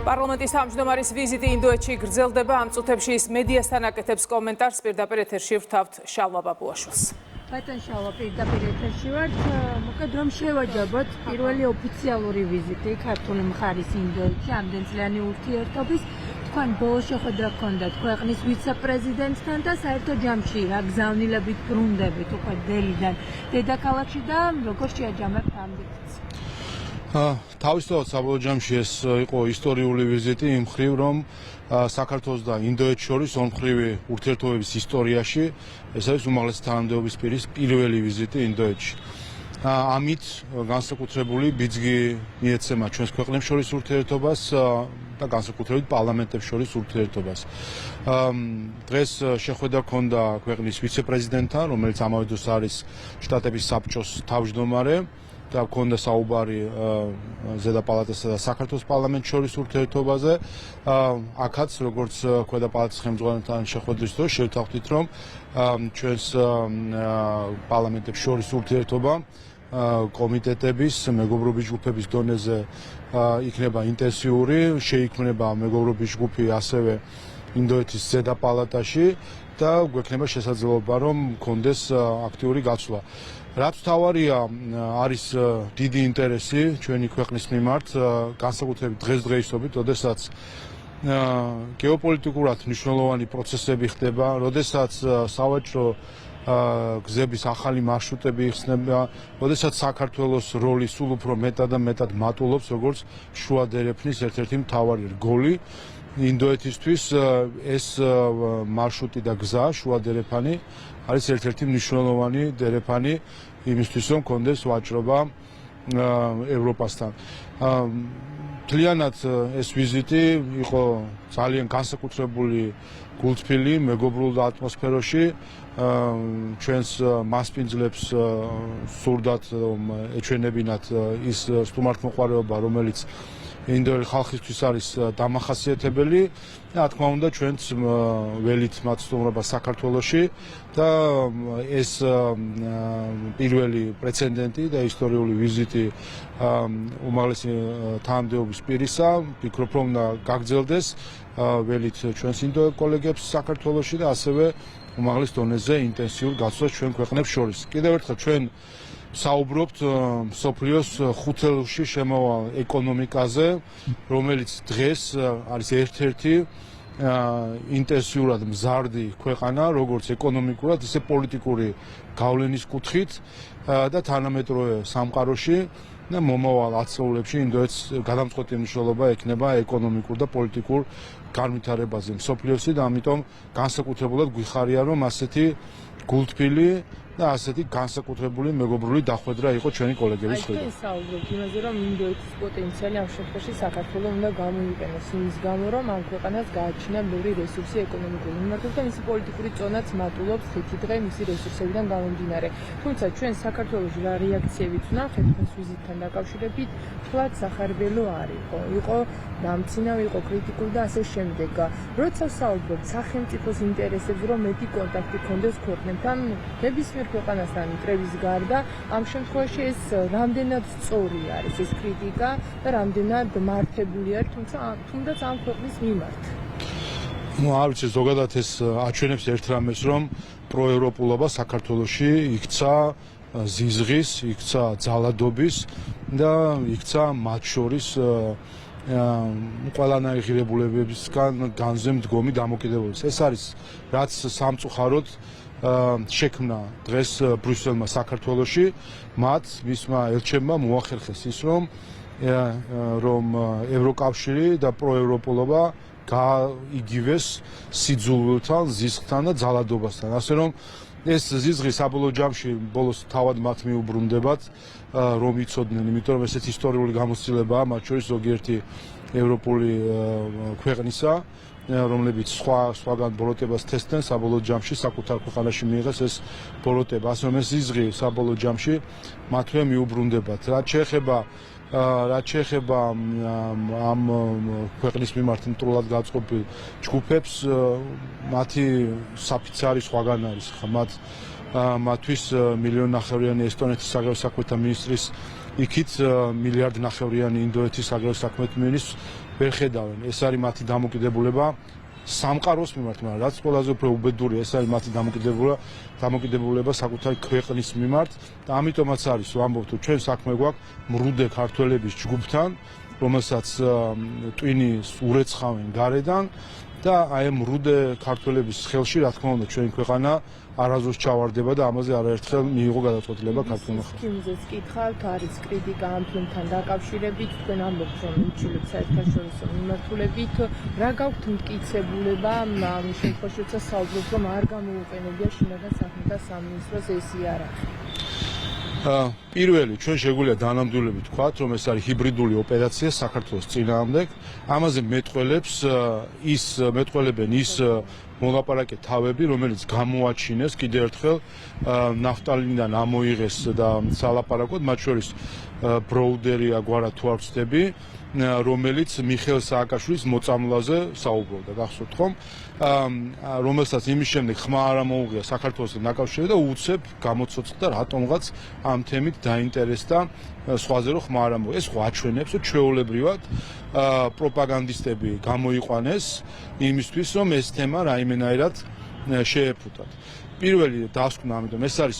პარლამენტის თავმჯდომარის ვიზიტი ინდოეთში გრძელდება. ამ წუთებში ის მედიასთან აკეთებს კომენტარს. პირდაპირ ეთერში ვრთავთ შალვა ბაბუაშვილს. ბატონ შალვა, პირდაპირ ეთერში ვართ. მოკლედ რომ შევაჯაბოთ პირველი ოფიციალური ვიზიტი ქართული მხარის ინდოეთში ამდენწლიანი ურთიერთობის. თქვენ ბოლო შეხვედრა გქონდათ ქვეყნის ვიცე-პრეზიდენტთან და საერთო ჯამში რა გზავნილებით ბრუნდებით უკვე დელიდან დედაქალაქში და როგორ შეაჯამებთ ამ ვიზიტს? თავისთავად საბოლოო ჯამში ეს იყო ისტორიული ვიზიტი იმ მხრივ, რომ საქართველოს და ინდოეთს შორის ორმხრივი ურთიერთობების ისტორიაში ეს არის უმაღლესი თანამდებობის პირის პირველი ვიზიტი ინდოეთში. ამით განსაკუთრებული ბიძგი მიეცემა ჩვენს ქვეყნებს შორის ურთიერთობას და განსაკუთრებით პარლამენტებს შორის ურთიერთობას. დღეს შეხვედრა ჰქონდა ქვეყნის ვიცე-პრეზიდენტთან, რომელიც ამავე დროს არის შტატების საბჭოს თავმჯდომარე. და გქონდა საუბარი ზედა პალატასა და საქართველოს პარლამენტს შორის ურთიერთობაზე. აქაც როგორც ქვედა პალატის ხელმძღვანელთან შეხვედრის დროს შევთანხმდით, რომ ჩვენს პარლამენტებს შორის ურთიერთობა კომიტეტების, მეგობრობის ჯგუფების დონეზე იქნება ინტენსიური, შეიქმნება მეგობრობის ჯგუფი ასევე ინდოეთის ზედა პალატაში და გვექნება შესაძლებლობა, რომ მქონდეს აქტიური გაცვლა. რაც თავარია არის დიდი ინტერესი ჩვენი ქვეყნის მიმართ, განსაკუთრებით დღესდღეობით, როდესაც გეოპოლიტიკურად მნიშვნელოვანი პროცესები ხდება, როდესაც სავაჭრო გზების ახალი მარშრუტები იხსნება, როდესაც საქართველოს როლი სულ უფრო მეტად და მეტად მატულობს, როგორც შუა დერეფნის ერთ-ერთი მთავარი რგოლი. ინდოეთისთვის ეს მარშრუტი და გზა შუა დერეფანი არის ერთ-ერთი მნიშვნელოვანი დერეფანი იმისთვის, რომ კონდეს ვაჭრობა ევროპასთან. მთლიანად ეს ვიზიტი იყო ძალიან განსაკუთრებული გულთბილი, მეგობრულ ატმოსფეროში. ჩვენს მასპინძლებს სურდათ, რომ ეჩვენებინათ ის სტუმართმოყვარეობა, რომელიც ინდოელი ხალხისთვის არის დამახასიათებელი და რა თქმა უნდა ჩვენც ველით მათ სტუმრობა საქართველოში და ეს პირველი პრეცედენტი და ისტორიული ვიზიტი უმაღლესი თანამდებობის პირისა, ვფიქრობ რომ გაგრძელდეს ველით ჩვენს ინდოელ კოლეგებს საქართველოში და ასევე უმაღლეს დონეზე ინტენსიურ გაცვლას ჩვენ ქვეყნებს შორის. კიდევ ერთხელ ჩვენ საუბრობთ მსოფლიოს ხუთელში შემავალ ეკონომიკაზე, რომელიც დღეს არის ერთ-ერთი ინტენსიურად მზარდი ქვეყანა, როგორც ეკონომიკურად, ისე პოლიტიკური გავლენის კუთხით და თანამედროვე სამყაროში და მომავალ ათწლეულებში ინდოეთს გადამწყვეტი მნიშვნელობა ექნება ეკონომიკურ და პოლიტიკურ განვითარებაზე მსოფლიოსი და ამიტომ განსაკუთრებულად გვიხარია, რომ ასეთი გულთბილი და ასეთი განსაკუთრებული მეგობრული დახვედრა იყო ჩვენი კოლეგების მხრიდან. აი, საუბრობთ იმაზე, რომ ინდოეთის პოტენციალი ამ შემთხვევაში საქართველოს უნდა გამოიყენოს იმის გამო, რომ ამ ქვეყანას გააჩნია ბევრი რესურსი ეკონომიკური მიმართულებით და მისი პოლიტიკური წონაც მატულობს ხითი-დღე მისი რესურსებიდან გამომდინარე. თუმცა ჩვენ საქართველოში რა რეაქციებით ვნახეთ ეს ვიზიტთან დაკავშირებით, თქვათ სახარბელო არ იყო. იყო დამცინავი, იყო კრიტიკული და ასე შემდეგ. როცა საუბრობთ სახელმწიფოს ინტერესებს, რომ მეტი კონტაქტი გქონდეს ქვეყნებთან, ნებისმიერ ქვეყანასთან მტრების გარდა, ამ შემთხვევაში ეს რამდენად სწორი არის ეს კრიტიკა და რამდენად მართებული არის, თუნდაც ამ ქვეყნის მიმართ. არ ვიცი, ზოგადად ეს აჩვენებს ერთ რამეს, რომ პროევროპულობა საქართველოში იქცა ზიზღის, იქცა ძალადობის და იქცა მათ შორის ყველანაირი ღირებულებებისგან განზე მდგომი დამოკიდებულების. ეს არის რაც სამწუხაროდ შექმნა დღეს ბრიუსელმა საქართველოში, მათ მისმა ელჩებმა მოახერხეს ის, რომ ევროკავშირი და პროევროპულობა გაიგივეს სიძულვილთან, ზიზღთან და ძალადობასთან. ასე რომ ეს ზიზღი საბოლოო ჯამში ბოლოს თავად მათ მიუბრუნდებათ, რომ იცოდნენ, იმიტომ რომ ესეთი ისტორიული გამოცდილებაა მათ შორის ზოგიერთი ევროპული ქვეყნისა, რომლებიც სხვაგან ბოროტებას თესდნენ, საბოლოო ჯამში საკუთარ ქვეყანაში მიიღეს ეს ბოროტება. ასე რომ ეს ზიზღი საბოლოო ჯამში მათვე მიუბრუნდებათ. რაც შეეხება ამ ქვეყნის მიმართ მტრულად გაწყობილ ჯგუფებს, მათი საფიცარი სხვაგან არის. მათ მათთვის 1,5 მილიონი ესტონეთის საგარეო საქმეთა მინისტრის იქით 1,5 მილიონი ინდოეთის საგარეო საქმეთა მინისტრს ვერ ხედავენ. ეს არის მათი დამოკიდებულება სამყაროს მიმართ, მაგრამ რაც ყველაზე უფრო უბედურია, ეს არის მათი დამოკიდებულება საკუთარი ქვეყნის მიმართ და ამიტომაც არის ვამბობთ, რომ ჩვენ საქმე გვაქვს მრუდე ქართველების ჯგუფთან, რომელსაც ტვინი ურეცხავენ გარედან და აი ამ მრუდე ქართველების ხელში, რა თქმა უნდა, ჩვენი ქვეყანა არასდროს ჩავარდება და ამაზე არაერთხელ მიიღო გადაწყვეტილება ქართულმა ხალხმა. ფილმზეც კითხავთ, არის კრიტიკა ამ ფილმთან დაკავშირებით, თქვენ ამბობთ, რომ უშუალოდ საერთაშორისო მიმართულებით, რა გაქვთ მტკიცებულება ამ შემთხვევაში, როცა საუბრობთ, რომ არ გამოუყენებია შინაგან საქმეთა სამინისტროს ეს იარაღი? პირველი, ჩვენ შეგვიძლია დანამდვილებით ვთქვათ, რომ ეს არის ჰიბრიდული ოპერაცია საქართველოს წინააღმდეგ. ამაზე მეტყველებენ ის მოლაპარაკე თავები, რომელიც გამოაჩინეს კიდევ ერთხელ ნაფტალინიდან ამოიღეს და სალაპარაკოდ, მათ შორის ბროუდერია გვარა თუ არ ვცდები, რომელიც მიხეილ სააკაშვილის მოწამვლაზე საუბრობდა, გახსოვთ ხომ? რომელსაც იმის შემდეგ ხმა არ ამოუღია საქართველოსთან დაკავშირებით და უცებ გამოცოცხლდა რატომღაც ამ თემით დაინტერესდა სხვაზე რომ ხმა არ ამოუღია. ეს ხო აჩვენებს, რომ ჩვეულებრივად პროპაგანდისტები გამოიყვანეს იმისთვის, რომ ეს თემა რაიმენაირად შეეფუთათ. პირველი დასკვნა, ამიტომ ეს არის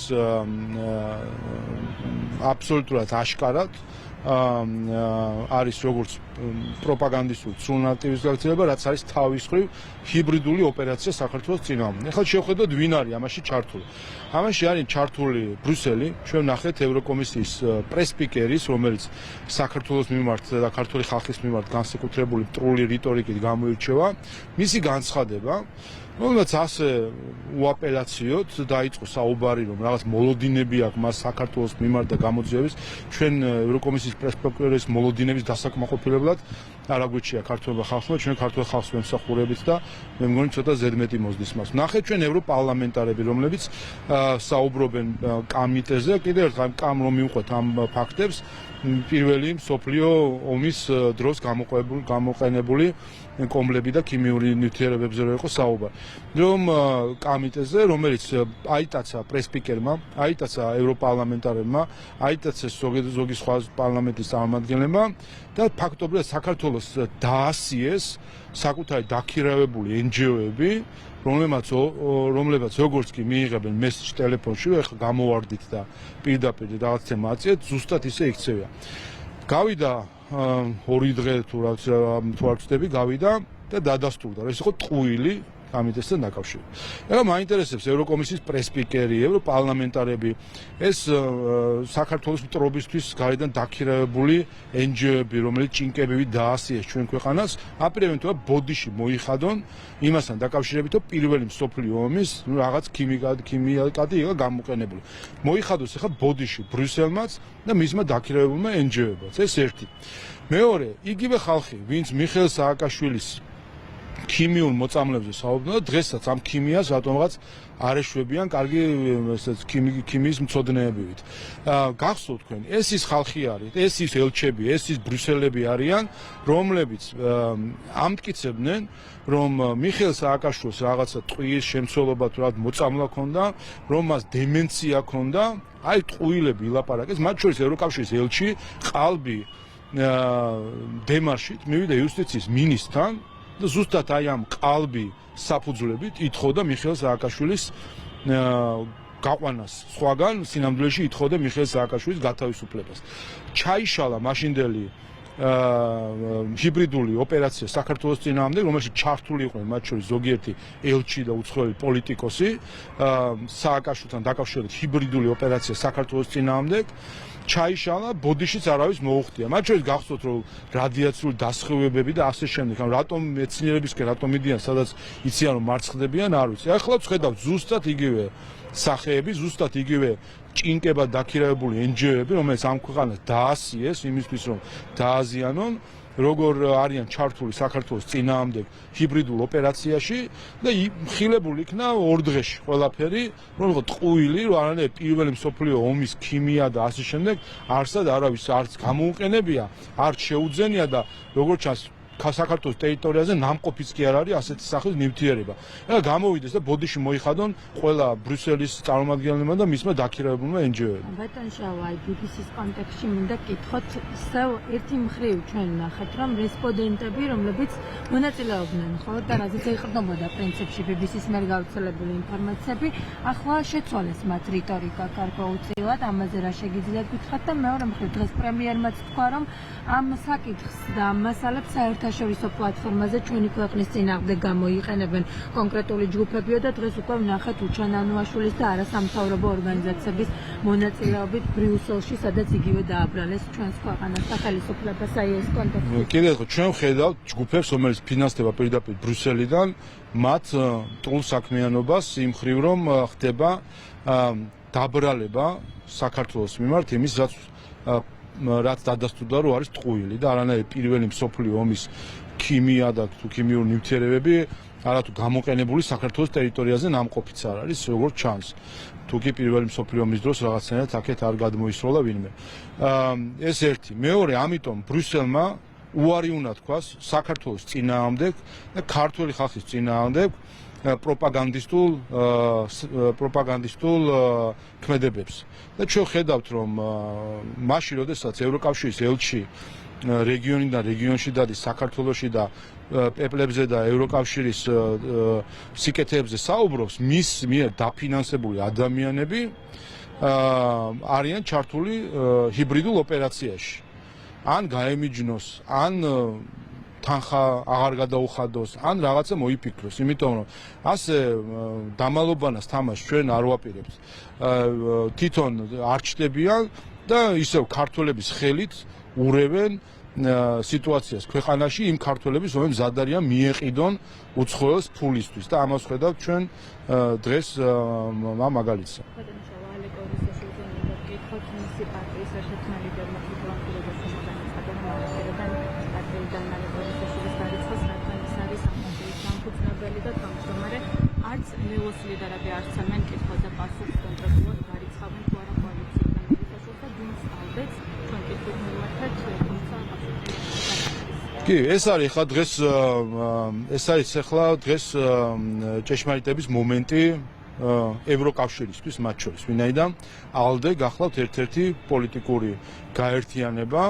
აბსოლუტურად აშკარად არის როგორც პროპაგანდისტული ცრუნატივის გაქცევა, რაც არის თავის მხრივ ჰიბრიდული ოპერაცია საქართველოს წინააღმდეგ. ახლა შევხედოთ, ვინ არის ამაში ჩართული. ამაში არის ჩართული ბრიუსელი, ჩვენ ნახეთ ევროკომისიის პრესპიკერის, რომელიც საქართველოს მიმართ და ქართული ხალხის მიმართ განსაკუთრებული მტრული რიტორიკით გამოირჩევა, მისი განცხადება, რომელსაც ასე უაპელაციოდ დაიწყო საუბარი, რომ რაღაც მოლოდინები აქვს მას საქართველოს მიმართ და გამოძიების, ჩვენ ევროკომისიის პრესპიკერის მოლოდინების დასაკმაყოფილებლად არ აგვიჩია ქართულმა ხალხმა, ჩვენ ქართულ ხალხს ვემსახურებით და მე მგონი ცოტა ზედმეტი მოსდის მას. ნახეთ ჩვენ ევროპარლამენტარები, რომლებიც საუბრობენ კამიტეზე, კიდევ ერთხელ კამ რომ მივყვეთ ამ ფაქტებს, პირველი მსოფლიო ომის დროს გამოყენებული კომბლები და ქიმიური ნივთიერებებზე რო იყო საუბარი. რომ კამიტეზე, რომელიც აიტაცა პრესპიკერმა, აიტაცა ევროპარლამენტარებმა, აიტაცა ზოგი სხვა პარლამენტის წარმომადგენლებმა და ფაქტობრივად საქართველოს დაასიეს საკუთარი დაქირავებული NGO-ები, რომლებაც როგორც კი მიიღებენ მესიჯს ტელეფონში, რომ ეხლა გამოვარდით და პირდაპირ რაღაც თემა აწიეთ, ზუსტად ისე იქცევია. გავიდა 2 დღე თუ არ ვცდები, გავიდა და დადასტურდა. ეს იყო ტყუილი კამიტესთან დაკავშირებით. ეხლა მაინტერესებს ევროკომისიის პრესპიკერი, ევროპარლამენტარები, ეს საქართველოს მტრობისთვის გარედან დაქირავებული NGO-ები, რომელიც ჭინკებივით დაასიეს ჩვენ ქვეყანას, აპირებენ თუ ბოდიში მოიხადონ იმასთან დაკავშირებით, რომ პირველი მსოფლიო ომის რაღაც ქიმიაკადი იყო გამოყენებული. მოიხადოს ახლა ბოდიში ბრიუსელმაც და მისმა დაქირავებულმა NGO-ებმაც. ეს ერთი. მეორე, იგივე ხალხი, ვინც მიხეილ სააკაშვილის ქიმიურ მოწამლებზე საუბრობენ, დღესაც ამ ქიმიას რატომღაც არ ეშვებიან კარგი ქიმიის მცოდნეებივით. გახსოვთ თქვენ, ეს ის ხალხი არის, ეს ის ელჩები, ეს ის ბრიუსელები არიან, რომლებიც ამტკიცებდნენ, რომ მიხეილ სააკაშვილს რაღაცა ტყუის შემცველობა თუ რაღაც მოწამლა ქონდა, რომ მას დემენცია ქონდა, აი ტყუილები ილაპარაკეს, მათ შორის ევროკავშირის ელჩი ყალბი დემარშით მივიდა იუსტიციის მინისტრთან და ზუსტად აი ამ ყალბი საფუძვლებით ითხოვდა მიხეილ სააკაშვილის გაყვანას. სხვაგან სინამდვილეში ითხოვდა მიხეილ სააკაშვილის გათავისუფლებას. ჩაიშალა მაშინდელი ჰიბრიდული ოპერაცია საქართველოს წინააღმდეგ, რომელშიც ჩართული იყვნენ მათ შორის ზოგიერთი ელჩი და უცხოელი პოლიტიკოსი, სააკაშვილთან დაკავშირებით ჰიბრიდული ოპერაცია საქართველოს წინააღმდეგ. ჩაიშალა, ბოდიშიც არავის მოუხდია. მათ შორის გახსოვთ, რომ რადიაციული დასხივებები და ასე შემდეგ, ანუ რატომ მეცნიერებისკენ რატომ მიდიან, სადაც იციან რომ მარცხდებიან, არ ვიცი. ახლა ვხედავთ ზუსტად იგივე სახეები, ზუსტად იგივე ჭინკება დაქირავებული NGO-ები, რომელიც ამ ქვეყანას დაასიეს იმისთვის, რომ დააზიანონ, როგორ არიან ჩართული საქართველოს წინააღმდეგ ჰიბრიდულ ოპერაციაში და მხილებული იქნა 2 დღეში ყველაფერი, რომ იყო ტყუილი, რომ არანაირი პირველი მსოფლიო ომის ქიმია და ასე შემდეგ არსად არავის არც გამოუყენებია, არც შეუძენია და როგორც ჩანს საქართველოს ტერიტორიაზე ნამყოფიც კი არ არის ასეთი სახის ნივთიერება. ეხლა გამოვიდეს და ბოდიში მოიხადონ ყველა ბრიუსელის წარმომადგენლებმა და მისმა დაქირავებულმა NGO-ებმა. ბატონ შავა, BBC-ის კონტექსტში მინდა გითხოთ, ისევ ერთი მხრივ ჩვენ ნახეთ, რომ რესპონდენტები, რომლებიც მონაწილეობდნენ მხოლოდ და რაზეც ეყრდნობოდა პრინციპში BBC-ის მიერ გავრცელებული ინფორმაციები, ახლა შეცვალეს მათ რიტორიკა გარკვეულწილად, ამაზე რა შეგიძლიათ გითხრათ და მეორე მხრივ დღეს პრემიერმაც თქვა, რომ ამ საკითხს და ამ მასალებს საერთაშორისო პლატფორმაზე ჩვენი ქვეყნის წინააღმდეგ გამოიყენებენ კონკრეტული ჯგუფებიო და დღეს უკვე ვნახეთ უჩან ანუაშვილის და არასამთავრობო ორგანიზაციების მონაწილეობით ბრიუსელში, სადაც იგივე დააბრალეს ჩვენს ქვეყანას სახელმწიფოს აი ეს კონტექსტი. კიდევ ერთხელ ჩვენ ვხედავთ ჯგუფებს, რომელიც ფინანსდება პირდაპირ ბრიუსელიდან, მათ ტყუილ საქმიანობას იმ მხრივ, რომ ხდება დაბრალება საქართველოს მიმართ იმის, რაც დადასტურდა, რომ არის ტყუილი და არანაირი პირველი მსოფლიო ომის ქიმია და თუ ქიმიური ნივთიერებები არათუ გამოყენებული საქართველოს ტერიტორიაზე ნამყოფიც არ არის, როგორც ჩანს. თუ კი პირველი მსოფლიო ომის დროს რაღაცნაირად აქეთ არ გადმოისროლა ვინმე. ეს ერთი. მეორე, ამიტომ ბრიუსელმა უარი უნდა თქვას საქართველოს წინააღმდეგ და ქართული ხალხის წინააღმდეგ პროპაგანდისტულ ქმედებებს. და ჩვენ ხედავთ, რომ მაშინ, როდესაც ევროკავშირის ელჩი რეგიონიდან რეგიონში დადის საქართველოში და პეპლებზე და ევროკავშირის სიკეთეებზე საუბრობს, მის მიერ დაფინანსებული ადამიანები არიან ჩართული ჰიბრიდულ ოპერაციაში. ან გაემიჯნოს, ან თანხა აღარ გადაუხადოს, ან რაღაცა მოიფიქროს, იმიტომ რომ ასე დამალობანას თამაშს ჩვენ არ ვაპირებთ. თვითონ არ ჩდებიან და ისევ ქართველების ხელით ურევენ სიტუაციას ქვეყანაში იმ ქართველების, რომლებიც მზად არიან მიეყიდონ უცხოელს ფულისთვის და ამას ხედავთ ჩვენ დღეს ამ მაგალითს. არც ლეოსლი და რაბი არც ამენ კითხვაზე პასუხს კონკრეტულად გარიცხავენ თუ არა კოალიციიდან მისაშორს და ვინც ალბეთ ჩვენ კითხვით მივმართეთ თუმცა კი, ეს არის ხა დღეს ეს არის ახლა დღეს ჭეშმარიტების მომენტი ევროკავშირისთვის მათ შორის, ვინაიდან ALDE გახლავთ ერთ-ერთი პოლიტიკური გაერთიანება,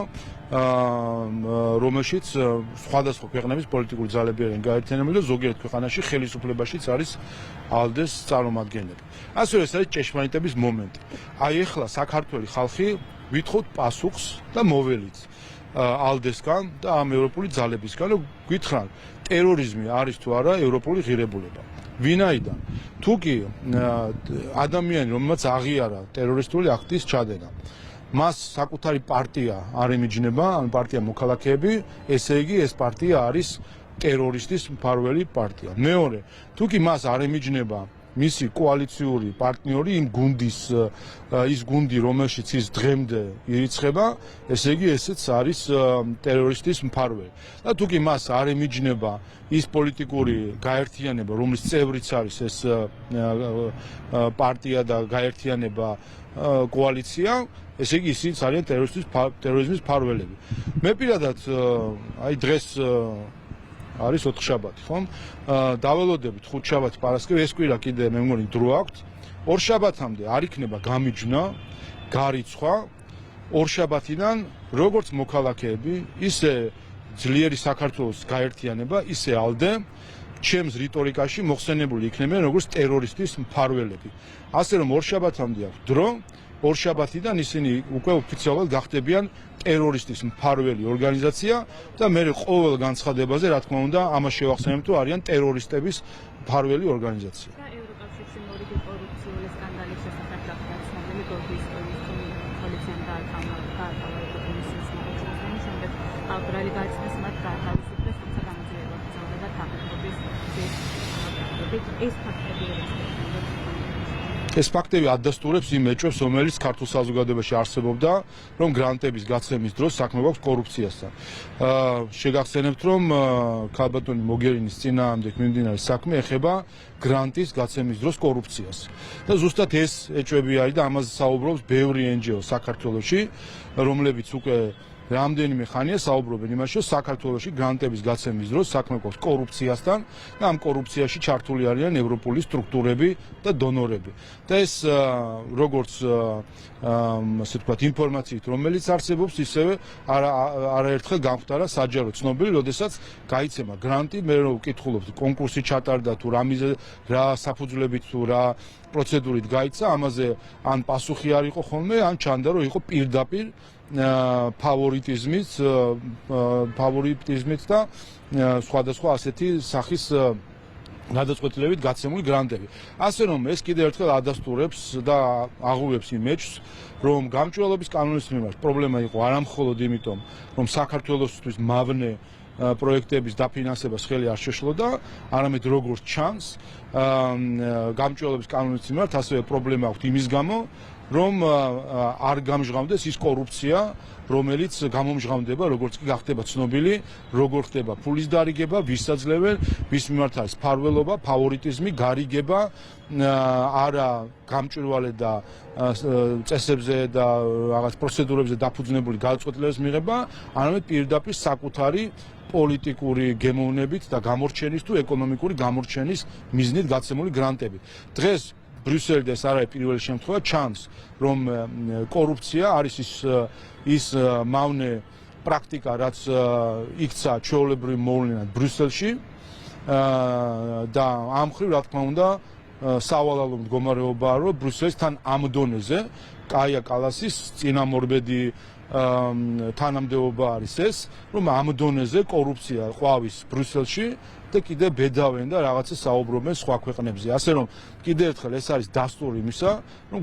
რომელშიც სხვადასხვა ქვეყნების პოლიტიკური ძალები არიან გაერთიანებული და ზოგიერთ ქვეყანაში ხელისუფლებაშიც არის ALDE-ს წარმომადგენლები. ასევე ეს არის ჭეშმარიტების მომენტი. აი ახლა საქართველოს ხალხი ვითხოვთ პასუხს და მოველით ALDE-სგან და ამ ევროპული ძალებისგან, რომ გითხრან, ტერორიზმი არის თუ არა ევროპული ღირებულება. ვინაიდან თუ კი ადამიანი, რომელმაც აღიარა ტერორისტული აქტის ჩადენა, მას საკუთარი პარტია არ ემიჯნება, ან პარტია მოქალაქეები, ესე იგი ეს პარტია არის ტერორისტის მფარველი პარტია. მეორე, თუ კი მას არ ემიჯნება მისი კოალიციური პარტნიორი, იმ გუნდის ის გუნდი, რომელშიც ის დღემდე ირიცხება, ესე იგი ესეც არის ტერორისტის მფარველი. და თუ კი მას არ ემიჯნება ის პოლიტიკური გაერთიანება, რომლის წევრიც არის ეს პარტია და გაერთიანება კოალიცია, ესე იგი ისინიც არიან ტერორიზმის მფარველები. მე პირადად აი დღეს არის 4 შაბათი, ხომ? დაველოდებით 5 შაბათი პარასკევი, ეს კვირა კიდე მე მგონი დრო აქვს. 2 შაბათამდე არ იქნება გამიჯვნა, გარიცხვა. 2 შაბათიდან როგორც მოქალაქეები, ისე ძლიერი საქართველოს გაერთიანება, ისე ALDE ჩემს რიტორიკაში მოხსენებული იქნებიან როგორც ტერორისტის მფარველები. ასე რომ 2 შაბათამდე აქვს დრო. 2 შაბათიდან ისინი უკვე ოფიციალურად გახდებიან ტერორისტის მფარველი ორგანიზაცია და მე ყოველ განცხადებაზე, რა თქმა უნდა, ამას შევახსენებ, რომ არიან ტერორისტების მფარველი ორგანიზაცია. ევროკავშირში მორიგი კორუფციული სკანდალის შესახებ გაცნობილი გორგის ისტორიის კოალიცია და კომისიის მოწვევის შემდეგ აბრალი გაიცნეს მათ გათავისუფლეს, თუმცა გამოძიება გრძელდება თანხმობის ეს ფაქტები ეს ფაქტები ადასტურებს იმ ეჭვებს, რომელიც ქართულ საზოგადოებაში არსებობდა, რომ გრანტების გაცემის დროს საქმე გვაქვს კორუფციასთან. შეგახსენებთ, რომ ქალბატონი მოგერინის წინააღმდეგ მიმდინარე საქმე ეხება გრანტის გაცემის დროს კორუფციას. და ზუსტად ეს ეჭვები არის და ამაზე საუბრობს ბევრი NGO საქართველოში, რომლებიც უკვე რამდენიმე ხანია საუბრობენ იმაში, რომ საქართველოში გრანტების გაცემის დროს საქმე გვაქვს კორუფციასთან და ამ კორუფციაში ჩართული არიან ევროპული სტრუქტურები და დონორები. და ეს როგორც ასე ვთქვათ, ინფორმაციით, რომელიც არსებობს, ისევე არაერთხელ გამხდარა საჯარო ცნობილი, როდესაც გაიცემა გრანტი, მე რომ ვკითხულობთ, კონკურსი ჩატარდა თუ რა საფუძვლებით თუ რა პროცედურით გაიცა, ამაზე ან პასუხი არ იყო ხოლმე, ან ჩანდა, რომ იყო პირდაპირ ფავორიტიზმით და სხვადასხვა ასეთი სახის გადაწყვეტილებით გაცემული გრანტები. ასე რომ ეს კიდევ ერთხელ ადასტურებს და აღუვებს იმეჯს, რომ გამჭვირვალობის კანონის მიმართ პრობლემა იყო არამხოლოდ იმიტომ, რომ საქართველოსთვის მავნე პროექტების დაფინანსებას ხელი არ შეშლოდა, არამედ როგორც ჩანს, გამჭვირვალობის კანონის მიმართ ასევე პრობლემა აქვს იმის გამო, რომ არ გამჟღავნდეს ის კორუფცია, რომელიც გამომჟღავნდება, როგორც კი გახდება ცნობილი, როგორ ხდება ფულის დარიგება, ვისაძლევენ, ვის მიმართ არის ფარველობა, ფავორიტიზმი, გარიგება, არა გამჭვირვალე და წესებზე და რაღაც პროცედურებზე დაფუძნებული გადაწყვეტილების მიღება, არამედ პირდაპირ საკუთარი პოლიტიკური გემოვნებით და გამორჩენის თუ ეკონომიკური გამორჩენის მიზნით გაცემული გრანტები. დღეს ბრიუსელი და ეს არის პირველი შემთხვევა ჩანს, რომ კორუფცია არის ის მავნე პრაქტიკა, რაც იქცა ჩვეულებრივ მოვლენად ბრიუსელში და ამ ხრივ რა თქმა უნდა სავალალო მდგომარეობაა, რომ ბრიუსელის თან ამ დონეზე კაია კალასის წინამორბედი თანამდებობა არის ეს, რომ ამ დონეზე კორუფცია ყვავის ბრიუსელში და კიდე ბედავენ და რაღაცა საუბრობენ სხვა ქვეყნებზე. ასე რომ კიდევ ერთხელ ეს არის დასტური იმისა, რომ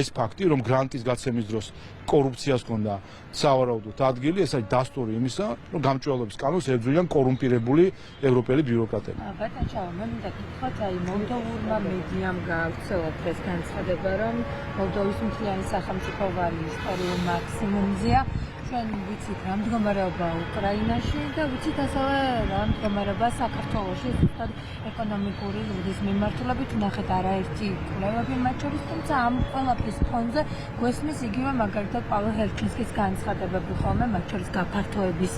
ეს ფაქტი, რომ გრანტის გაცემის დროს კორუფციას ჰქონდა სავარაუდოდ ადგილი, ეს არის დასტური იმისა, რომ გამჭვირვალობის კანონს ებრძვიან კორუმპირებული ევროპელი ბიუროკრატები. ბატონ ჩავა, მე მინდა გითხრათ, მოლდოვურმა მედიამ გაავრცელა ეს განცხადება, რომ მოლდოვის მთლიანი სახელმწიფო ვარი ისტორიულ მაქსიმუმზეა. ჩვენ ვიცით რა მდგომარეობა უკრაინაში და ვიცით ასევე რა მდგომარეობა საქართველოში, ზუსტად ეკონომიკური ლუდის მიმართულებით ნახეთ არაერთი კვლევები მათ შორის, თუმცა ამ ყველაფრის ფონზე გვესმის იგივე მაგალითად პავლე ჰელჩინსკის განცხადებები ხოლმე, მათ შორის გაფართოების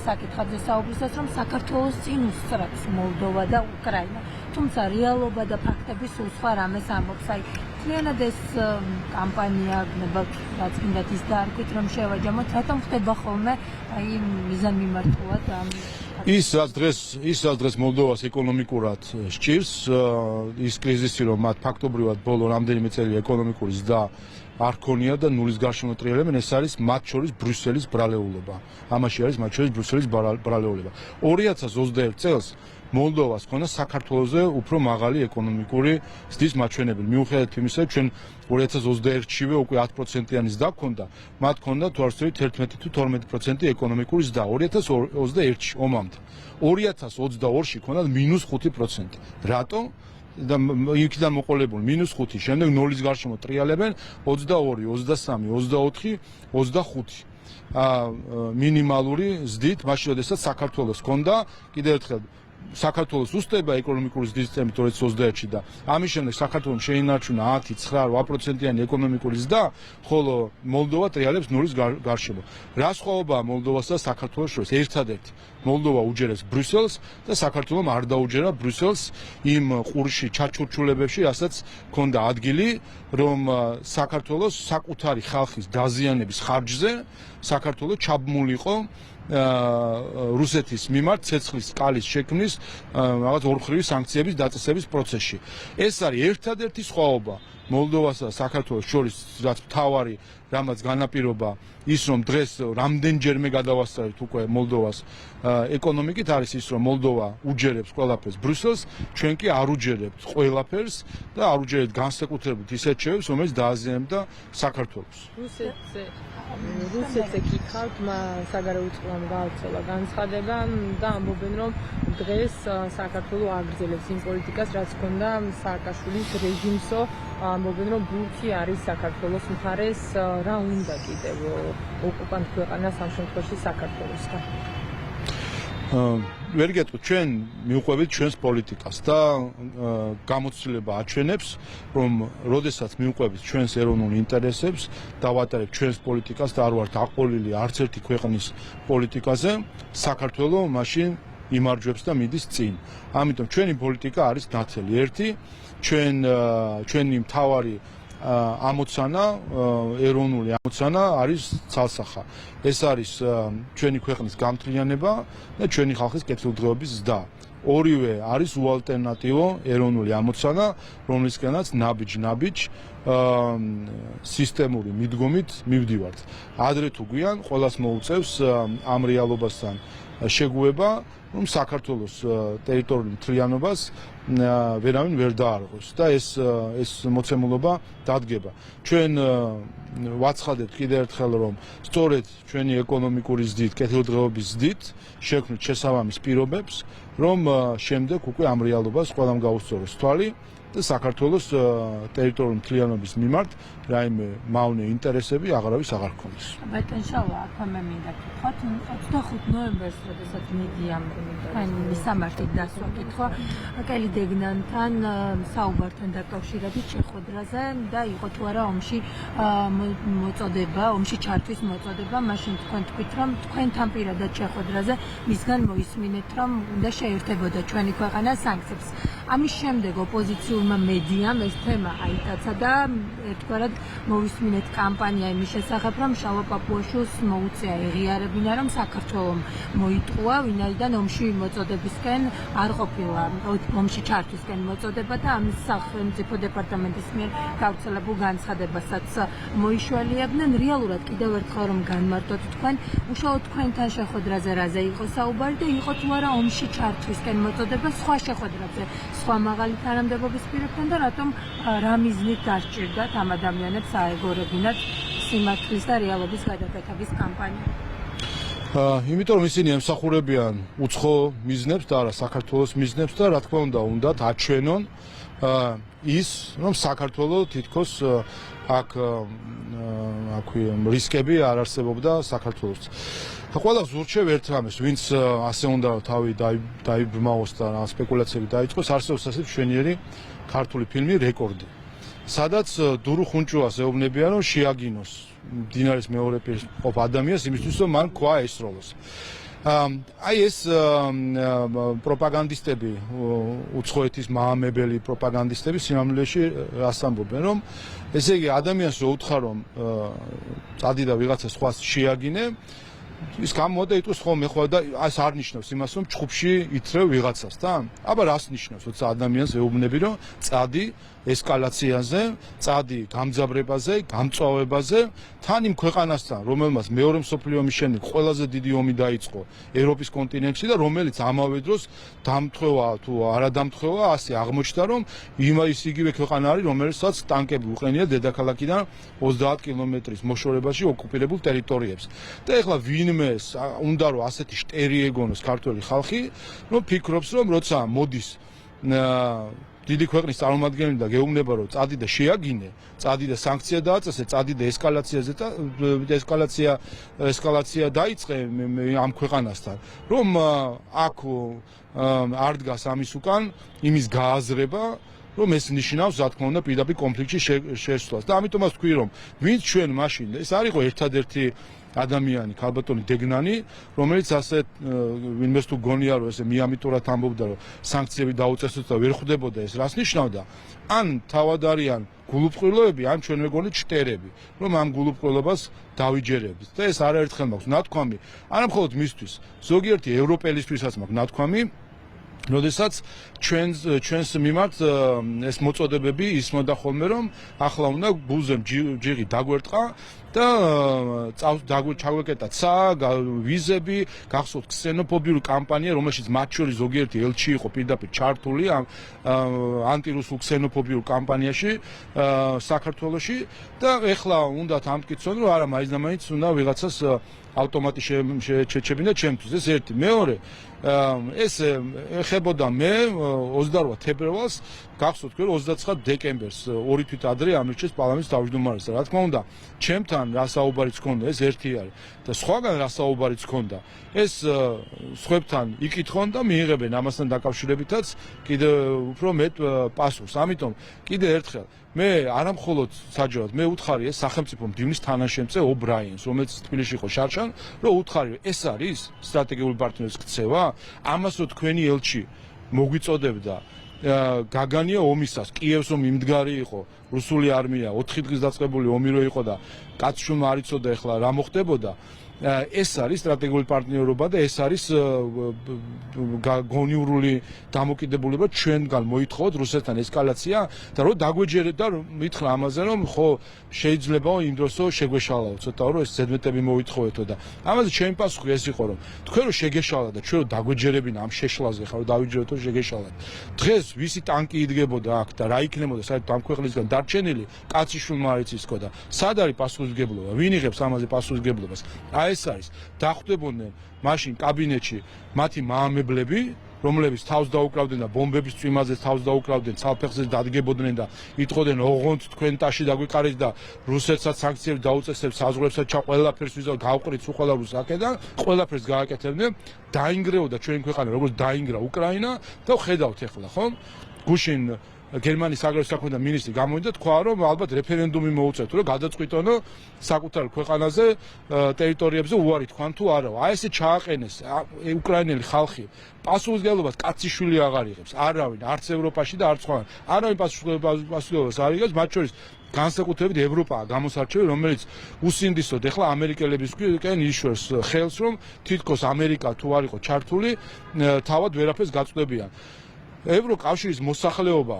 საკითხებზე საუბრისას, რომ საქართველოს წინ უსწრებს მოლდოვა და უკრაინა. თუმცა რეალობა და ფაქტები სულ სხვა რამეს ამბობს. აი მთლიანად ეს კამპანია გნებავთ, რაც გინდათ ის დაარქვით, რომ შევაჯამოთ, რატომ ხდება ხოლმე აი მიზანმიმართულად ამ ის რაც დღეს მოლდოვას ეკონომიკურად სჭირს, ის კრიზისი, რომ მათ ფაქტობრივად ბოლო რამდენიმე წელი ეკონომიკური ზრდა არ ქონია და ნულის გარშემო ტრიალებენ, ეს არის მათ შორის ბრიუსელის ბრალეულობა. ამაში არის მათ შორის ბრიუსელის ბრალეულობა. 2021 წელს მოლდოვას ჰქონდა საქართველოზე უფრო მაღალი ეკონომიკური ზრდის მაჩვენებელი. მიუხედავად იმისა, ჩვენ 2021-შივე უკვე 10%-იანი ზრდა ჰქონდა, მათ ჰქონდა თუ არ ვცდებით 11 თუ 12% ეკონომიკური ზრდა 2021-ში ომამდე. 2022-ში ჰქონდა -5%. რატომ? და იქიდან მოყოლებული -5, შემდეგ 0-ის გარშემო ტრიალებენ 22, 23, 24, 25. მინიმალური ზრდით, მაშინ როდესაც საქართველოს ჰქონდა კიდევ ერთხელ საქართველოს უსტება ეკონომიკური ზრდის წემით 2021-ში და ამის შემდეგ საქართველოს შეინარჩუნა 10, 9, 8%-იანი ეკონომიკური ზრდა, ხოლო მოლდოვა ტრიალებს 0-ის გარშემო. რა სხვაობაა მოლდოვასა და საქართველოს შორის? ერთადერთი, მოლდოვა უჯერებს ბრიუსელს და საქართველოს არ დაუჯერა ბრიუსელს იმ ყურში ჩაჩურჩულებებში, რასაც ჰქონდა ადგილი, რომ საქართველოს საკუთარი ხალხის დაზიანების ხარჯზე საქართველოს ჩაბმულიყო რუსეთის მიმართ ცეცხლის კალის შექმნის რაღაც ორმხრივი სანქციების დაწესების პროცესში. ეს არის ერთადერთი სხვაობა მოლდოვასა და საქართველოს შორის, რაც მთავარი რამაც განაპირობა ის, რომ დღეს რამდენჯერმე გადავასწრებით უკვე მოლდოვას ეკონომიკით, არის ის, რომ მოლდოვა უჯერებს ყველაფერს ბრიუსელს, ჩვენ კი არ უჯერებთ ყველაფერს და არ უჯერებთ განსაკუთრებით ისეთ შევებს, რომელიც დააზიანებდა საქართველოს. რუსეთზე გითხავთ, საგარეო წყლამ გაავრცელა განცხადება და ამბობენ, რომ დღეს საქართველოს აგრძელებს იმ პოლიტიკას, რაც ჰქონდა სააკაშვილის რეჟიმსო, ამბობენ, რომ ბურთი არის საქართველოს მხარეს, რა უნდა კიდევ ოკუპანტ ქვეყანას ამ შემთხვევაში საქართველოსთან. ვერ გეტყვით, ჩვენ მივყვებით ჩვენს პოლიტიკას და გამოცდილება აჩვენებს, რომ როდესაც მივყვებით ჩვენს ეროვნულ ინტერესებს, დავატარებთ ჩვენს პოლიტიკას და არ ვართ აყოლილი არც ერთი ქვეყნის პოლიტიკაზე, საქართველოს მაშინ იმარჯვებს და მიდის წინ. ამიტომ ჩვენი პოლიტიკა არის ნათელი. ერთი, ჩვენი მთავარი ამოცანა, ეროვნული ამოცანა არის ცალსახა. ეს არის ჩვენი ქვეყნის გამთლიანება და ჩვენი ხალხის კეთილდღეობის ზრდა. ორივე არის უალტერნატივო ეროვნული ამოცანა, რომლისკენაც ნაბიჯ სისტემური მიდგომით მივდივართ. ადრე თუ გვიან ყველას მოუწევს ამ რეალობასთან შეგუება, რომ საქართველოს ტერიტორიულ მთლიანობას ვერავინ ვერ დაარღვევს და ეს მოცემულობა დადგება. ჩვენ ვაცხადებთ კიდევ ერთხელ, რომ სწორედ ჩვენი ეკონომიკური ზრდით, კეთილდღეობის ზრდით შექმნით შესაბამის პირობებს, რომ შემდეგ უკვე ამ რეალობას ყველამ გაუსწოროს თვალი და საქართველოს ტერიტორიული მთლიანობის მიმართ რაიმე მავნე ინტერესები აღარავის აღარ გქონდეს. ბატონ შალვა, აქამდე მინდა გითხრათ, 25 ნოემბერს, როდესაც მედიამ თქვენ მისამართით დასვა კითხვა, კელი დეგნანთან საუბართან დაკავშირებით შეხვედრაზე და იყო თუ არა ომში მოწოდება, ომში ჩართვის მოწოდება, მაშინ თქვენ თქვით, რომ თქვენთან პირადად შეხვედრაზე მისგან მოისმინეთ, რომ უნდა შეერთებოდა ჩვენი ქვეყანა სანქციებს. ამის შემდეგ ოპოზიციურმა მედიამ ეს თემა აიტაცა და ერთგვარად მოვისმინეთ კამპანია იმის შესახებ, რომ შალვა პაპუაშვილს მოუწია ეღიარებინა, რომ საქართველომ მოიტყუა, ვინაიდან ომში მოწოდებისკენ არ ყოფილა, ომში ჩართვისკენ მოწოდება და ამის სახელმწიფო დეპარტამენტის მიერ გავრცელებულ განცხადებასაც მოიშველიებდნენ. რეალურად კიდევ ერთხელ რომ განმარტოთ თქვენ, უშუალოდ თქვენთან შეხვედრაზე რაზე იყო საუბარი და იყო თუ არა ომში ჩართვისკენ მოწოდება სხვა შეხვედრებზე, სხვა მაღალი თანამდებობის პირებთან და რატომ რა მიზნით დასჭირდათ ამ ადამიანებს აეგორებინათ სიმართლის და რეალობის გადაკეთების კამპანია? იმიტომ რომ ისინი ემსახურებიან უცხო მიზნებს და არა საქართველოს მიზნებს და რა თქმა უნდათ აჩვენონ ის, რომ საქართველოს თითქოს აქ რისკები არ არსებობდა საქართველოს. ყველას ვურჩევ ერთ რამეს, ვინც ასე უნდა თავი დაიბრმავოს და სპეკულაციები დაიწყოს, არსებობს ასე მშვენიერი ქართული ფილმი „რეკორდი“, სადაც დურუ ხუნჭუას ეუბნებიან, რომ შეაგინოს მდინარის მეორე პირის მყოფ ადამიანს იმისთვის, რომ მან ქვა ესროლოს. აი ეს პროპაგანდისტები, უცხოეთის მაამებელი პროპაგანდისტები სიმამლეში რას ამბობენ, რომ ესე იგი ადამიანს რო უთხრა, რომ წადი და ვიღაცა სხვას შეაგინე, ის გამოდა იტყვის ხოლმე ხო და ეს არ ნიშნავს იმას, რომ ჩხუბში ითრევ ვიღაცას და აბა რას ნიშნავს, როცა ადამიანს ეუბნები, რომ წადი ესკალაციაზე, წადი გამძაბრებაზე, გამწვავებაზე, თან იმ ქვეყანასთან, რომელმაც მეორე მსოფლიო ომის შემდეგ ყველაზე დიდი ომი დაიწყო ევროპის კონტინენტში და რომელიც ამავე დროს დამთხევა თუ არა დამთხევა, ასე აღმოჩნდა, რომ ის იგივე ქვეყანა არის, რომელსაც ტანკები უყენია დედაქალაქიდან 30 კილომეტრის მოშორებაში ოკუპირებულ ტერიტორიებს. და ეხლა ვინმე უნდა რომ ასეთი შტერი ეგონოს ქართველი ხალხი, რომ ფიქრობს, რომ როცა მოდის დიდი ქვეყნის წარმომადგენელი და გეუბნება, რომ წადი და შეაგინე, წადი და სანქცია დააწესე, წადი და ესკალაცია დაიწყე ამ ქვეყანასთან, რომ აქ არ დგას ამის უკან იმის გააზრება, რომ ეს ნიშნავს, რა თქმა უნდა, პირდაპირ კონფლიქტში შესვლას. და ამიტომაც ვთქვი, რომ ვინც ჩვენ მაშინ ეს არ იყო ერთადერთი ადამიანი, ქალბატონი დეგნანი, რომელიც ასე ვინმეს თუ გონია, რომ ესე მიამიტურად ამბობდა, რომ სანქციები დაუწესოთ და ვერ ხვდებოდა ეს რას ნიშნავდა? ან თავად არიან გულუბრყვილოები, ან ჩვენ ვეგონით შტერები, რომ ამ გულუბრყვილობას დავიჯერებთ. და ეს არაერთხელ მაქვს ნათქვამი, არა მხოლოდ მისთვის, ზოგიერთი ევროპელისთვისაც მაქვს ნათქვამი, როდესაც ჩვენს მიმართ ეს მოწოდებები ისმოდა ხოლმე, რომ ახლა უნდა გულზე ჯირი დაგვერტყა და ჩაგვეკეტა ცა, ვიზები, გახსოვთ ქსენოფობიური კამპანია, რომელშიც მათ შორის ზოგიერთი ელჩი იყო პირდაპირ ჩართული ამ ანტირუსულ ქსენოფობიურ კამპანიაში საქართველოში და ეხლა უნდათ ამტკიცონ, რომ არა მაინც უნდა ვიღაცას ავტომატი შეჩებინა ჩემთვის. ეს ერთი. მეორე, ეს ეხებოდა მე 28 თებერვალს, გახსოვთ, 29 დეკემბერს, 2 თვით ადრე ამირჩეს პარლამენტის თავმჯდომარეს. რა თქმა უნდა, ჩემთან სხვებთან რა საუბარიც ქონდა, ეს ერთი არის და სხვაგან რა საუბარიც ქონდა. ეს სხვებთან იკითხონ და მიიღებენ ამასთან დაკავშირებითაც კიდე უფრო მეტ პასუხს. ამიტომ კიდე ერთხელ მე არამხოლოდ საჯაროდ მე უთხარი ეს სახელმწიფო მდივნის თანაშემწე ობრაინს, რომელიც თბილისში იყო შარშან, რომ უთხარი ეს არის სტრატეგიული პარტნიორის ქცევა, ამას რომ თქვენი ელჩი მოგვიწოდებდა გაგანია ომისას, კიევს რომ იმდგარი იყო რუსული არმია, 4 დღის დაწყებული ომი რო იყო და კაცშუმა არ იცოდა ეხლა რა მოხდებოდა. ეს არის სტრატეგიული პარტნიორობა და ეს არის გონიურული დამოკიდებულება ჩვენგან მოითხოვოთ რუსეთთან ესკალაცია და რომ დაგვეჯერეთ და მითხრა ამაზე რომ ხო შეიძლება იმ დროსო შეგვეშალაო ცოტა რომ ეს ზედმეტები მოითხოვეთო და ამაზე ჩემი პასუხი ეს იყო რომ თქვენ რომ შეგეშალა და ჩვენ რომ დაგვეჯერებინა ამ შეშლაზე ხარ რომ დავიჯერეთო შეგეშალათ დღეს ვისი ტანკი იდგებოდა აქ და რა იქნებოდა საერთოდ ამ ქვეყნისგან დარჩენილი კაციშვილმა არ იცის ხო და სად არის პასუხისმგებლობა ვინ იღებს ამაზე პასუხისმგებლობას ეს არის დახვდებოდნენ მაშინ კაბინეტში მათი მაამებლები რომლებიც თავს დაუკრავდნენ და ბომბების წვიმაზე თავს დაუკრავდნენ ცალფეხზე დადგებოდნენ და იტყოდნენ ოღონდ თქვენ ტაში დაგვიყარეთ და რუსეთსაც სანქციები დაუწესებს საზღვრებსაც ყველაფერს ვიზავ გავყრით უყოლა რუს აქედან ყველაფერს გააკეთებდნენ დაინგრეოდა ჩვენი ქვეყანა როგორც დაინგრა უკრაინა და ხედავთ ახლა ხო გუშინ გერმანიის საგარეო საქმეთა მინისტრი გამოვიდა თქვა რომ ალბათ რეფერენდუმი მოუწევთ რომ გადაწყვიტონო საკუთარ ქვეყანაზე ტერიტორიებზე უარი თქვან თუ არა. აი ესე ჩააყენეს უკრაინელი ხალხი პასუხისმგებლობას კაციშვილი აღარ იღებს არავინ არც ევროპაში და არც სხვაგან არავინ პასუხისმგებლობას არ იღებს მათ შორის განსაკუთრებით ევროპაა გამოსარჩევი რომელიც უსინდისოდ ეხლა ამერიკელებისკენ იშვერს ხელს რომ თითქოს ამერიკა თუ არ იყო ჩართული თავად ვერაფერს გაწვდებიან. ევროკავშირის მოსახლეობა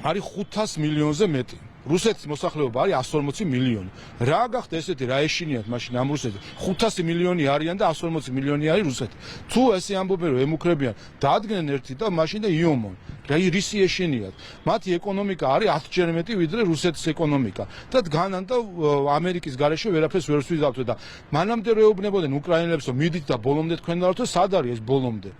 არის 500 მილიონზე მეტი. რუსეთის მოსახლეობა არის 140 მილიონი. რა გახდა ესეთი რა ეშინიათ მაშინ ამ რუსეთი? 500 მილიონი არიან და 140 მილიონი არის რუსეთი. თუ ესე ამბობენ რომ ემუქრებიან, დაადგნენ ერთი და მაშინ და იომონ. რა რისი ეშინიათ? მათი ეკონომიკა არის 10-ჯერ მეტი ვიდრე რუსეთის ეკონომიკა. და დგანან და ამერიკის გარეშე ვერაფერს ვერ ვსვიდავთ და მანამდე რეუბნებოდნენ უკრაინელებს რომ მიდით და ბოლომდე თქვენ დავართ და სად არის ეს ბოლომდე?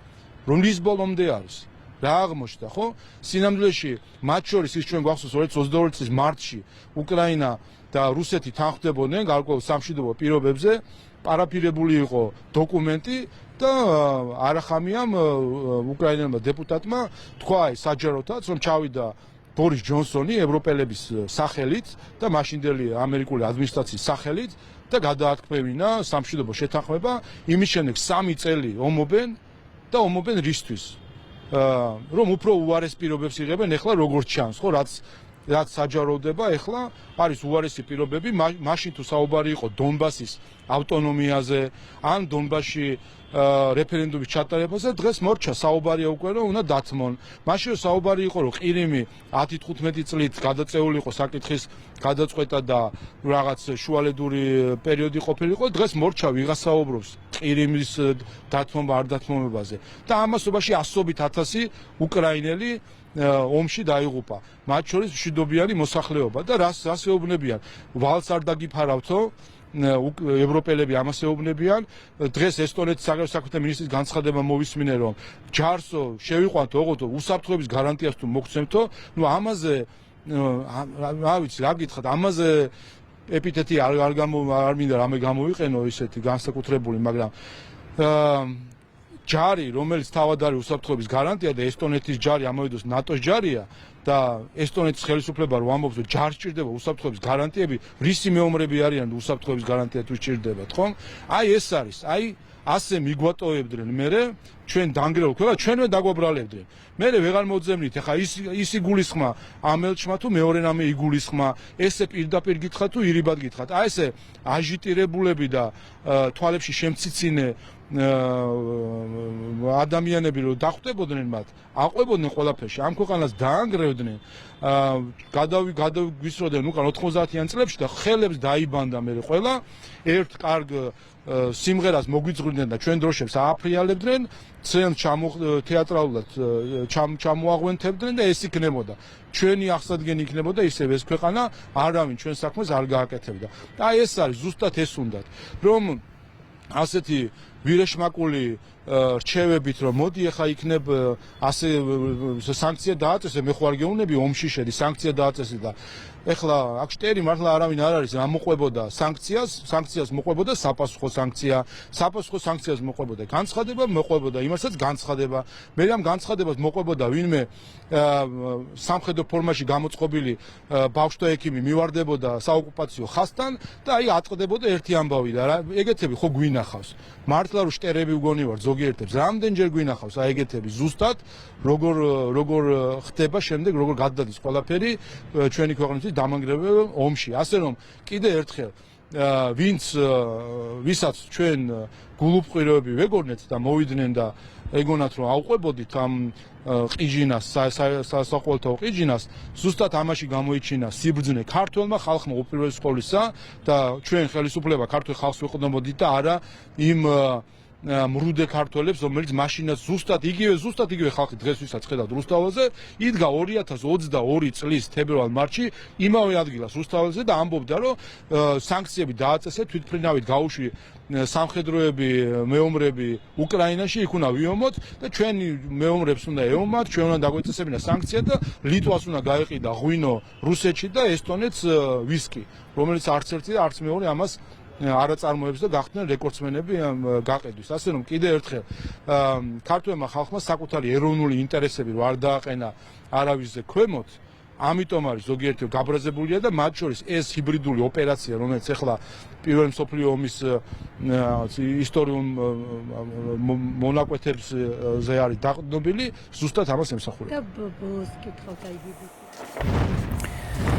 რომ ის ბოლომდე არის? რა აღმოჩნდა ხო? სინამდვილეში მათ შორის ის ჩვენ გვახსოვს 2022 წლის მარტში უკრაინა და რუსეთი თანხმდებოდნენ გარკვეულ სამშვიდობო პირობებზე, პარაფირებული იყო დოკუმენტი და არახამიამ უკრაინელმა დეპუტატმა თქვა საჯაროდაც რომ ჩავიდა ბორის ჯონსონი ევროპელების სახელით და მაშინდელი ამერიკული ადმინისტრაციის სახელით და გადაათქმევინა სამშვიდობო შეთანხმება, იმის შემდეგ 3 წელი ომობენ და ომობენ რისთვის? რომ უფრო უარეს პირობებს იღებენ ეხლა როგორც ჩანს ხო რაც საჯაროვდება ეხლა არის უარესი პირობები მაშინ თუ საუბარი იყო დონბასის ავტონომიაზე ან დონბასში რეფერენდუმის ჩატარებაზე დღეს მორჩა საუბარია უკვე რომ უნდა დათმონ მაშინ საუბარი იყო რომ ყირიმი 10-15 წლით გადაწეული იყო საკითხის გადაწყვეტა და რაღაც შუალედური პერიოდი ყოფილიყო დღეს მორჩა ვიღას საუბრობს ყირიმის დათმობა არ დათმობაზე და ამასობაში ასობით 1000 უკრაინელი ომში დაიღუპა მათ შორის მშვიდობიანი მოსახლეობა და რას ეუბნებიან ვალს არ დაგიფარავთო ევროპელები ამას ეუბნებიან დღეს ესტონეთის საგარეო საქმეთა მინისტრის განცხადება მოვისმინე რომ ჯარსო შევიყვანთო ოღონდ უსაფრთხოების გარანტიას თუ მოგცემთო ნუ ამაზე რა ვიცი რა გითხრათ ამაზე ეპითეტი არ მინდა რამე გამოვიყენო ისეთი განსაკუთრებული მაგრამ ჯარი რომელიც თავად არის უსაფრთხოების გარანტია და ესტონეთის ჯარი ამავდროულად ნატოს ჯარია და ესტონეთის ხელისუფლება რომ ამბობს რომ ჯარს ჭირდება უსაფრთხოების გარანტიები რისი მეომრები არიან უსაფრთხოების გარანტია თუ ჭირდებათ ხო აი ეს არის აი ასე მიგვატოვებდნენ მერე ჩვენ დანგრეულ ქვეყანას ჩვენვე დაგვაბრალებდნენ მერე ვეღარ მოძებნით ეხა ის იგულისხმა ამელჩმა თუ მეორე ნამე იგულისხმა ესე პირდაპირ გითხრათ თუ ირიბად გითხრათ აი ესე აჟიტირებულები და თვალებში შემციცინე ადამიანები რომ დახვდებოდნენ მათ აყვებოდნენ ყველაფერში ამ ქვეყანას დაანგრევდნენ გადავგვისროდნენ უკან 90-იან წლებში და ხელებს დაიბანდა მე ყველა ერთ კარგ სიმღერას მოგვიძღვრდნენ და ჩვენ დროშებს ააფრიალებდნენ სცენს თეატრალურად ჩამოაღვენთებდნენ და ეს იქნებოდა ჩვენი აღსადგენი იქნებოდა ისევ ეს ქვეყანა არავინ ჩვენ საქმეს არ გააკეთებდა და ეს არის ზუსტად ეს უნდათ რომ ასეთი ვირეშმაკული რჩევებით რომ მოდი ახლა იქნებ ასე სანქცია დააწესე მე ხო არ გეუბნები ომში შედი სანქცია დააწესე და ეხლა აქ შტერი მართლა არავინ არ არის, რა მოყვებოდა სანქციას მოყვებოდა საპასუხო სანქციას მოყვებოდა განცხადება, მოყვებოდა იმასაც განცხადება. მე ამ განცხადებას მოყვებოდა ვინმე სამხედრო ფორმაში გამოწყობილი ბავშვთა ექიმი მივარდებოდა საოკუპაციო ხაზთან და აი ატყდებოდა ერთი ამბავი და რა ეგეთები ხო გვინახავს. მართლა რომ შტერები უგონი ვარ ზოგიერთებს, რამდენჯერ გვინახავს აი ეგეთები ზუსტად როგორ ხდება შემდეგ როგორ გადადის ყველაფერი ჩვენი ქვეყნის დამანგრეველ ომში. ასე რომ კიდე ერთხელ ვისაც ჩვენ გულუბრყიროები ვეგორნეთ და მოვიდნენ და ეგონათ რომ აუყვებოდით ამ ყიჟინას სასაყოველთაო ყიჟინას ზუსტად ამაში გამოიჩინა სიბრძნე ქართველმა ხალხმა უპირველეს ყოვლისა და ჩვენ ხელისუფლება ქართულ ხალხს ვეყრდნობოდით და არა იმ მრუდე ქართველებს, რომელიც მაშინაც ზუსტად იგივე ხალხი დღეს ვისაც ხედავთ რუსთაველზე, იდგა 2022 წლის თებერვალ-მარტში იმავე ადგილას რუსთაველზე და ამბობდა, რომ სანქციები დააწესეთ, თვითმფრინავით გაუშვი სამხედროები, მეომრები უკრაინაში იქ უნდა ვიომოთ და ჩვენი მეომრებს უნდა ეომათ, ჩვენ უნდა დაგვეწესებინა სანქცია და ლიტვას უნდა გაეყიდა ღვინო რუსეთში და ესტონეთს ვისკი, რომელიც არც ერთი და არც მეორე ამას არა წარმოებს და გახდნენ რეკორდსმენები გაყიდვის. ასე რომ კიდე ერთხელ ქართველმა ხალხმა საკუთარი ეროვნული ინტერესები რო არ დააყენა არავისზე ქვემოთ, ამიტომ არის ზოგიერთი გაბრაზებულია და მათ შორის ეს ჰიბრიდული ოპერაცია, რომელიც ახლა პირველი მსოფლიო ომის ისტორიულ მონაკვეთებზე არის დაყრდნობილი, ზუსტად ამას ემსახურება. და ბოლოს კითხავთ აი BBC